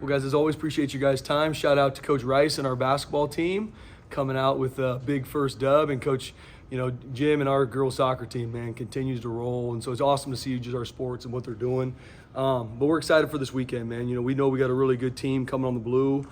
Well, guys, as always, appreciate you guys' time. Shout out to Coach Rice and our basketball team coming out with a big first dub, and Coach, Jim and our girls soccer team, man, continues to roll. And so it's awesome to see just our sports and what they're doing. But we're excited for this weekend, man. We know we got a really good team coming on the blue.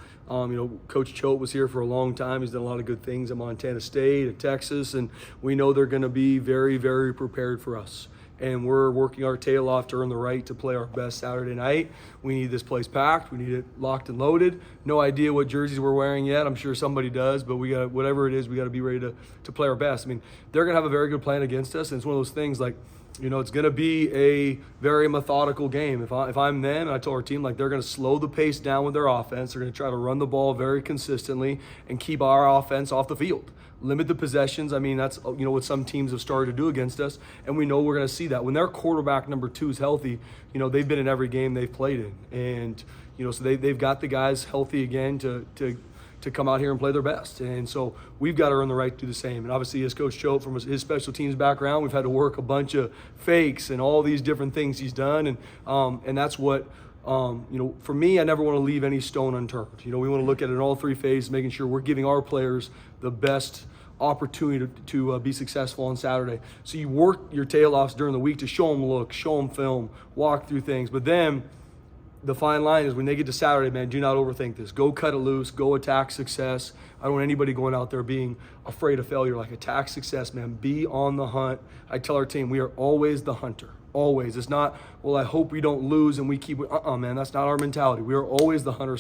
Coach Choate was here for a long time. He's done a lot of good things at Montana State, at Texas, and we know they're going to be very, very prepared for us. And we're working our tail off to earn the right to play our best Saturday night. We need this place packed. We need it locked and loaded. No idea what jerseys we're wearing yet. I'm sure somebody does, but we got whatever it is, we got to be ready to play our best. I mean, they're going to have a very good plan against us, and it's one of those things like, it's going to be a very methodical game. If I'm them, and I told our team, they're going to slow the pace down with their offense. They're going to try to run the ball very consistently and keep our offense off the field. Limit the possessions. I mean, that's what some teams have started to do against us, and we know we're going to see that. When their quarterback number 2 is healthy, they've been in every game they've played in, and so they've got the guys healthy again to come out here and play their best. And so we've got to earn the right to do the same. And obviously, as Coach Choate, from his special teams background, we've had to work a bunch of fakes and all these different things he's done, and that's what. For me, I never want to leave any stone unturned. We want to look at it in all 3 phases, making sure we're giving our players the best opportunity to be successful on Saturday. So you work your tail off during the week to show them look, show them film, walk through things. But then the fine line is when they get to Saturday, man, do not overthink this. Go cut it loose. Go attack success. I don't want anybody going out there being afraid of failure. Attack success, man. Be on the hunt. I tell our team, we are always the hunter. Always. It's not, well, I hope we don't lose and we keep, man, that's not our mentality. We are always the hunter.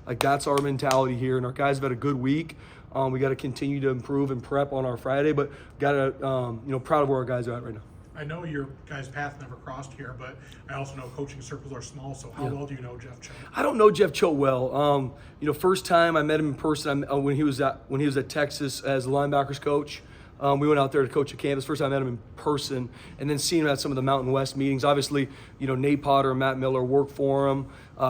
That's our mentality here. And our guys have had a good week. We got to continue to improve and prep on our Friday, but got to, proud of where our guys are at right now. I know your guys' path never crossed here, but I also know coaching circles are small. So how well do you know Jeff Choate? I don't know Jeff Choate well. First time I met him in person when he was at Texas as a linebackers coach. We went out there to coach a campus. First time I met him in person, and then seeing him at some of the Mountain West meetings. Obviously, Nate Potter and Matt Miller worked for him.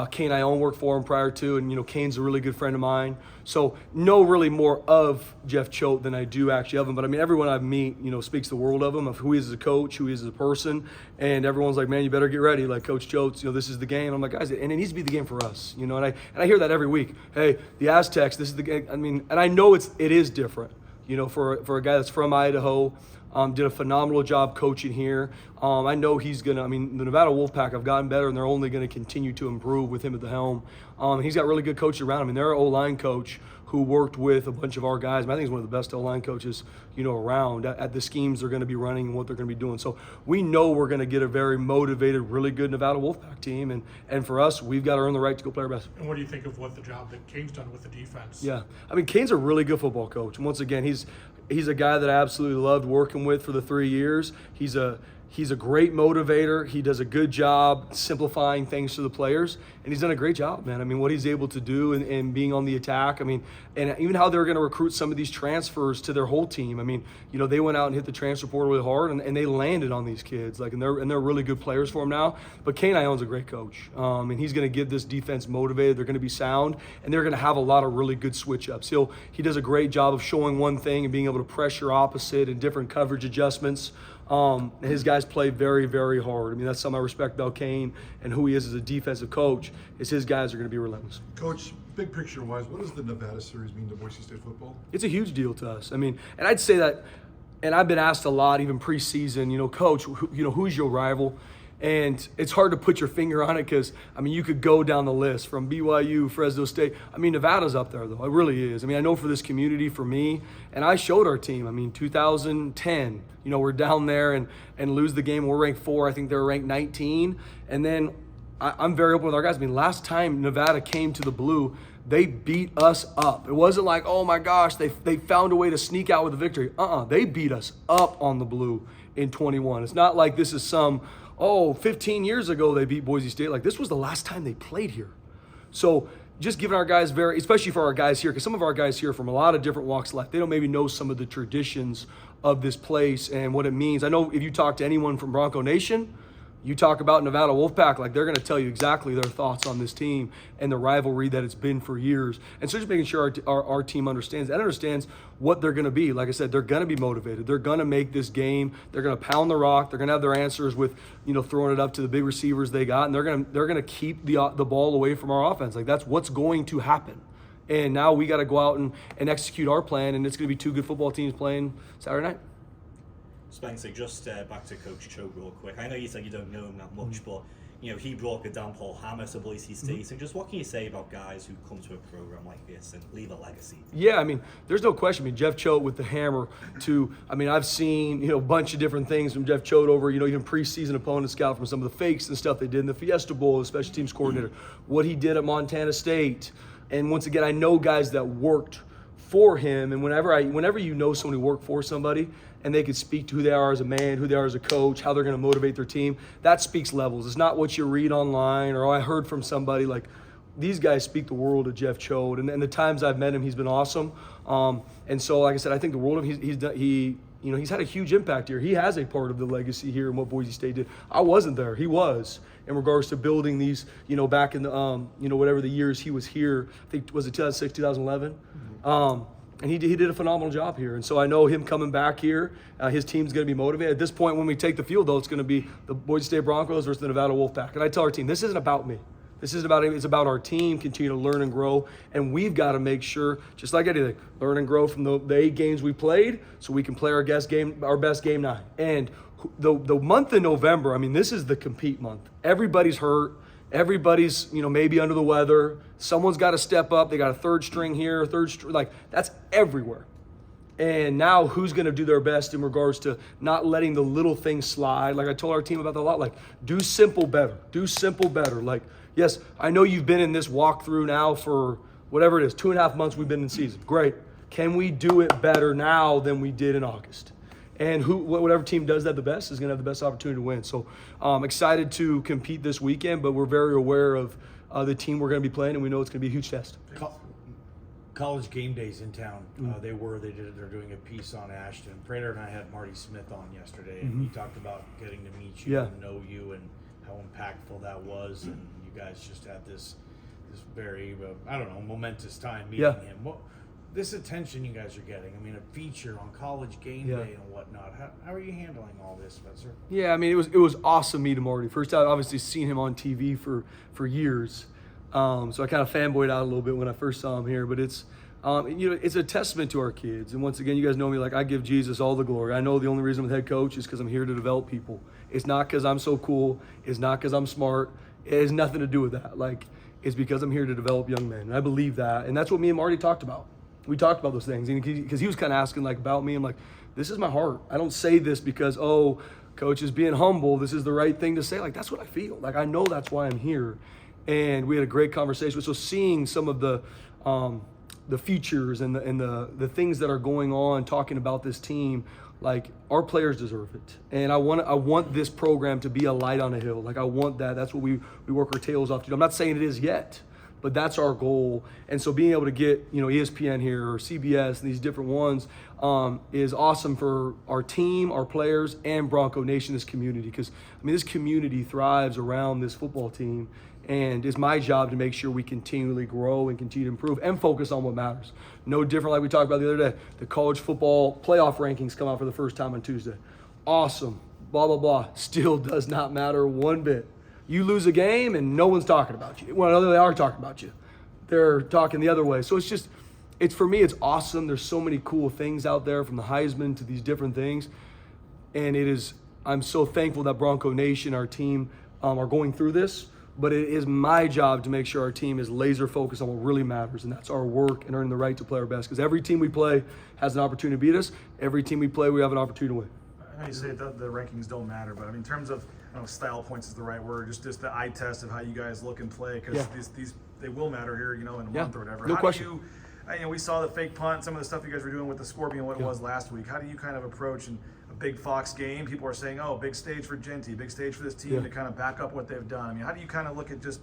Kane Ione worked for him prior to, and Kane's a really good friend of mine. So know really more of Jeff Choate than I do actually of him. But I mean, everyone I meet, speaks the world of him, of who he is as a coach, who he is as a person, and everyone's like, man, you better get ready. Like Coach Choate, this is the game. I'm like, guys, and it needs to be the game for us, and I hear that every week. Hey, the Aztecs, this is the game. I mean, and I know it is different. For a guy that's from Idaho, did a phenomenal job coaching here. I know he's the Nevada Wolfpack have gotten better, and they're only going to continue to improve with him at the helm. He's got really good coaches around him. I mean, their O-line coach who worked with a bunch of our guys. I think he's one of the best O-line coaches, around at the schemes they're going to be running and what they're going to be doing. So we know we're going to get a very motivated, really good Nevada Wolfpack team. And for us, we've got to earn the right to go play our best. And what do you think of what the job that Kane's done with the defense? Yeah. I mean, Kane's a really good football coach. And once again, he's a guy that I absolutely loved working with for the 3 years. He's a great motivator. He does a good job simplifying things to the players, and he's done a great job, man. I mean, what he's able to do and being on the attack. I mean, and even how they're going to recruit some of these transfers to their whole team. I mean, they went out and hit the transfer portal really hard, and they landed on these kids. And they're really good players for him now. But Kane Ione's a great coach, and he's going to get this defense motivated. They're going to be sound, and they're going to have a lot of really good switch ups. He does a great job of showing one thing and being able to pressure opposite and different coverage adjustments. His guys play very, very hard. I mean, that's something I respect about Kane and who he is as a defensive coach, is his guys are going to be relentless. Coach, big picture-wise, what does the Nevada series mean to Boise State football? It's a huge deal to us. I mean, and I'd say that, and I've been asked a lot, even preseason, Coach, who's your rival? And it's hard to put your finger on it because, I mean, you could go down the list from BYU, Fresno State. I mean, Nevada's up there, though. It really is. I mean, I know for this community, for me, and I showed our team. I mean, 2010, we're down there and lose the game. We're ranked 4. I think they're ranked 19. And then I'm very open with our guys. I mean, last time Nevada came to the Blue, they beat us up. It wasn't like, oh, my gosh, they found a way to sneak out with a victory. They beat us up on the Blue in 21. It's not like this is some – 15 years ago they beat Boise State. Like, this was the last time they played here. So just giving our guys especially for our guys here, because some of our guys here from a lot of different walks of life, they don't maybe know some of the traditions of this place and what it means. I know if you talk to anyone from Bronco Nation, You talk about Nevada Wolfpack, like they're going to tell you exactly their thoughts on this team and the rivalry that it's been for years. And so just making sure our team understands and understands what they're going to be. Like I said, they're going to be motivated. They're going to make this game. They're going to pound the rock. They're going to have their answers with, throwing it up to the big receivers they got, and they're going to keep the ball away from our offense. Like that's what's going to happen. And now we got to go out and execute our plan, and it's going to be two good football teams playing Saturday night. Spencer, just back to Coach Cho real quick. I know you said you don't know him that much, but he brought a damn Paul Hammer to Boise State. So just what can you say about guys who come to a program like this and leave a legacy? Yeah, I mean, there's no question. I mean, Jeff Choate with the hammer I've seen, a bunch of different things from Jeff Choate over, even preseason opponent scout from some of the fakes and stuff they did in the Fiesta Bowl as special teams coordinator, what he did at Montana State. And once again, I know guys that worked for him, and whenever someone who worked for somebody and they could speak to who they are as a man, who they are as a coach, how they're going to motivate their team, that speaks levels. It's not what you read online or I heard from somebody. Like these guys speak the world of Jeff Choate, and the times I've met him, he's been awesome. And so, like I said, I think the world of he's had a huge impact here. He has a part of the legacy here in what Boise State did. I wasn't there. He was, in regards to building these, back in the, whatever the years he was here. I think, was it 2006, 2011? And he did a phenomenal job here. And so I know him coming back here, his team's going to be motivated. At this point, when we take the field, though, it's going to be the Boise State Broncos versus the Nevada Wolfpack. And I tell our team, this isn't about me. This isn't about it. It's about our team, continue to learn and grow. And we've got to make sure, just like anything, learn and grow from the 8 games we played so we can play our best game 9. And the month of November, this is the compete month. Everybody's hurt. Everybody's, maybe under the weather. Someone's got to step up. They got a third string here, that's everywhere. And now who's going to do their best in regards to not letting the little things slide? Like I told our team about that a lot, like do simple better. Do simple better. Like, yes, I know you've been in this walkthrough now for whatever it is, 2.5 months we've been in season. Great. Can we do it better now than we did in August? And whatever team does that the best is going to have the best opportunity to win. So I'm excited to compete this weekend, but we're very aware of the team we're going to be playing, and we know it's going to be a huge test. College game days in town. They're doing a piece on Ashton. Prader and I had Marty Smith on yesterday, and he talked about getting to meet you and know you and how impactful that was. And you guys just had this very, momentous time meeting him. This attention you guys are getting, a feature on college game day and whatnot. How are you handling all this, Spencer? Yeah, it was awesome meeting Marty. First, I've obviously seen him on TV for years. So I kind of fanboyed out a little bit when I first saw him here, but it's a testament to our kids. And once again, you guys know me, like I give Jesus all the glory. I know the only reason I'm head coach is because I'm here to develop people. It's not because I'm so cool. It's not because I'm smart. It has nothing to do with that. Like, it's because I'm here to develop young men. And I believe that. And that's what me and Marty talked about. We talked about those things because he was kind of asking like about me. I'm like, this is my heart. I don't say this because, coach is being humble. This is the right thing to say. Like, that's what I feel. Like, I know that's why I'm here. And we had a great conversation. So seeing some of the features and the things that are going on, talking about this team, like our players deserve it. And I want this program to be a light on a hill. Like I want that. That's what we work our tails off to do. I'm not saying it is yet, but that's our goal. And so being able to get, ESPN here or CBS and these different ones is awesome for our team, our players, and Bronco Nation, this community. Because, this community thrives around this football team. And it's my job to make sure we continually grow and continue to improve and focus on what matters. No different like we talked about the other day. The college football playoff rankings come out for the first time on Tuesday. Awesome. Blah, blah, blah. Still does not matter one bit. You lose a game and no one's talking about you. Well, they are talking about you. They're talking the other way. So for me, it's awesome. There's so many cool things out there, from the Heisman to these different things. And I'm so thankful that Bronco Nation, our team, are going through this. But it is my job to make sure our team is laser focused on what really matters, and that's our work and earning the right to play our best. Because every team we play has an opportunity to beat us. Every team we play, we have an opportunity to win. I know you say the rankings don't matter, but in terms of, I don't know if style points is the right word, just the eye test of how you guys look and play, because these they will matter here, in a month or whatever. No question. We saw the fake punt, some of the stuff you guys were doing with the score being what it was last week. How do you kind of approach a big Fox game? People are saying, big stage for Genty, big stage for this team to kind of back up what they've done. How do you kind of look at just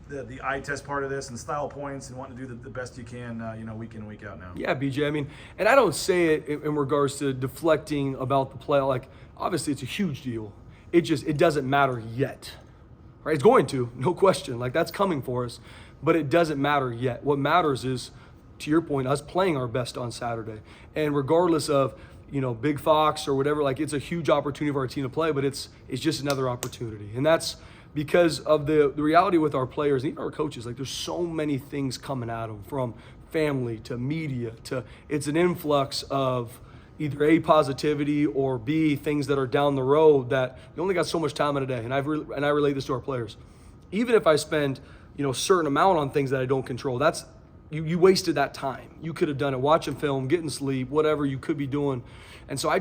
the eye test part of this and style points and wanting to do the best you can, week in, week out now? Yeah, BJ. And I don't say it in regards to deflecting about the play. Like, obviously, it's a huge deal. it doesn't matter yet, right? It's going to, no question. Like, that's coming for us, but it doesn't matter yet. What matters is, to your point, us playing our best on Saturday. And regardless of, Big Fox or whatever, like, it's a huge opportunity for our team to play, but it's just another opportunity. And that's because of the reality with our players and even our coaches. Like, there's so many things coming at them, from family to media to, it's an influx of either A, positivity, or B, things that are down the road that you only got so much time in a day. And I relate this to our players. Even if I spend, a certain amount on things that I don't control, that's, you wasted that time. You could have done it watching film, getting sleep, whatever you could be doing. And so I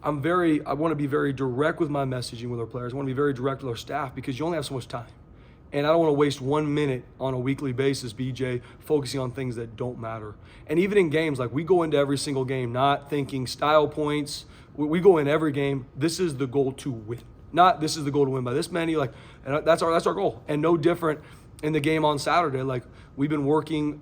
want to be very direct with my messaging with our players. I want to be very direct with our staff, because you only have so much time. And I don't want to waste 1 minute on a weekly basis, BJ, focusing on things that don't matter. And even in games, like, we go into every single game not thinking style points. We go in every game, this is the goal to win. Not this is the goal to win by this many. Like, and that's our goal. And no different in the game on Saturday. Like, we've been working,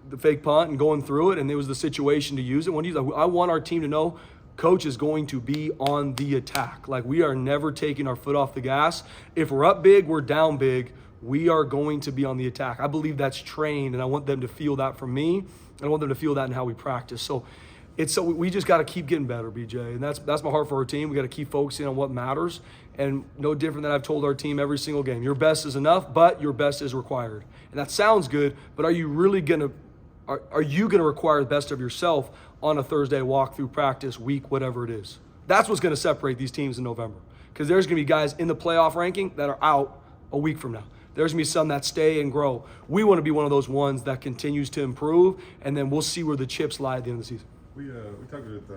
the fake punt and going through it, and it was the situation to use it. I want our team to know Coach is going to be on the attack. Like, we are never taking our foot off the gas. If we're up big, we're down big. We are going to be on the attack. I believe that's trained, and I want them to feel that from me. And I want them to feel that in how we practice. So we just got to keep getting better, BJ. And that's my heart for our team. We got to keep focusing on what matters. And no different than I've told our team every single game. Your best is enough, but your best is required. And that sounds good, but are you going to require the best of yourself on a Thursday walkthrough practice week, whatever it is? That's what's going to separate these teams in November. Because there's going to be guys in the playoff ranking that are out a week from now. There's going to be some that stay and grow. We want to be one of those ones that continues to improve, and then we'll see where the chips lie at the end of the season. We talked with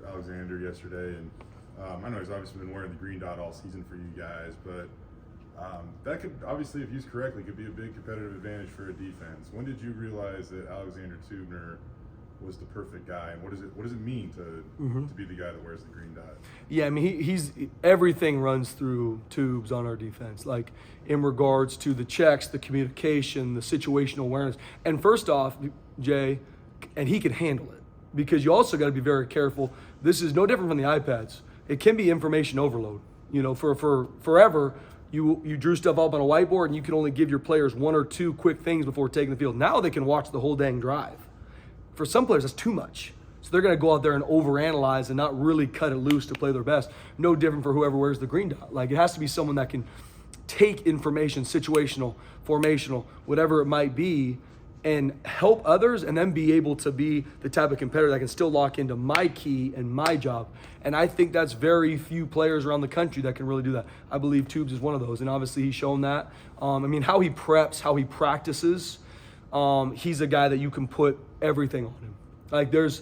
Alexander yesterday, and I know he's obviously been wearing the green dot all season for you guys, but that could obviously, if used correctly, could be a big competitive advantage for a defense. When did you realize that Alexander Tubner was the perfect guy, and what does it mean to be the guy that wears the green dot? Yeah, I mean, he's everything runs through Tubes on our defense, like in regards to the checks, the communication, the situational awareness. And first off, Jay, and he can handle it, because you also got to be very careful. This is no different from the iPads. It can be information overload. For forever, you drew stuff up on a whiteboard, and you can only give your players 1 or 2 quick things before taking the field. Now they can watch the whole dang drive. For some players, that's too much. So they're going to go out there and overanalyze and not really cut it loose to play their best. No different for whoever wears the green dot. Like, it has to be someone that can take information, situational, formational, whatever it might be, and help others, and then be able to be the type of competitor that can still lock into my key and my job. And I think that's very few players around the country that can really do that. I believe Tubes is one of those, and obviously he's shown that. How he preps, how he practices, he's a guy that you can put everything on him. Like, there's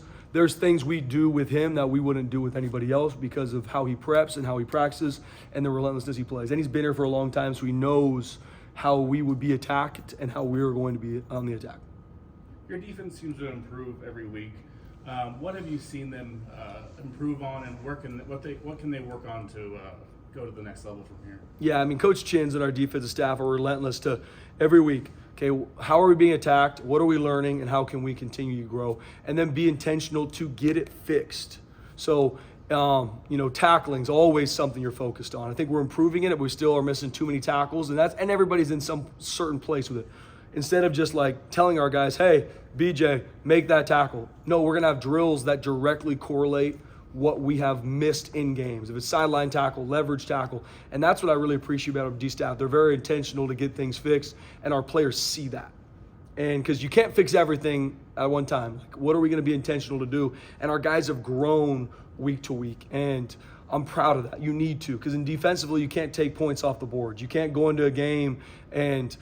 things we do with him that we wouldn't do with anybody else because of how he preps and how he practices and the relentlessness he plays. And he's been here for a long time, so he knows how we would be attacked and how we were going to be on the attack. Your defense seems to improve every week. What have you seen them improve on, and what can they work on to go to the next level from here? Yeah, Coach Chins and our defensive staff are relentless to every week. Okay, how are we being attacked? What are we learning? And how can we continue to grow? And then be intentional to get it fixed. So, tackling is always something you're focused on. I think we're improving in it, but we still are missing too many tackles, and everybody's in some certain place with it. Instead of just like telling our guys, hey, BJ, make that tackle. No, we're gonna have drills that directly correlate what we have missed in games. If it's sideline tackle, leverage tackle, and that's what I really appreciate about our D staff. They're very intentional to get things fixed, and our players see that. And because you can't fix everything at one time. Like, what are we going to be intentional to do? And our guys have grown week to week, and I'm proud of that. You need to, because in defensively, you can't take points off the board. You can't go into a game and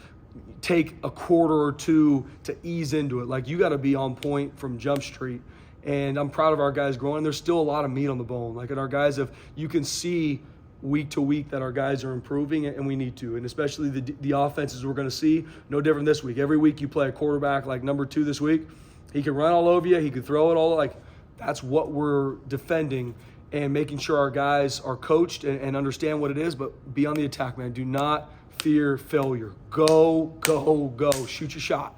take a quarter or two to ease into it. Like, you got to be on point from Jump Street. And I'm proud of our guys growing. There's still a lot of meat on the bone. Like, and our guys you can see week to week that our guys are improving, and we need to. And especially the offenses we're going to see, no different this week. Every week you play a quarterback like number 2 this week. He can run all over you. He can throw it all. Like, that's what we're defending and making sure our guys are coached and understand what it is, but be on the attack, man. Do not fear failure. Go, go, go. Shoot your shot.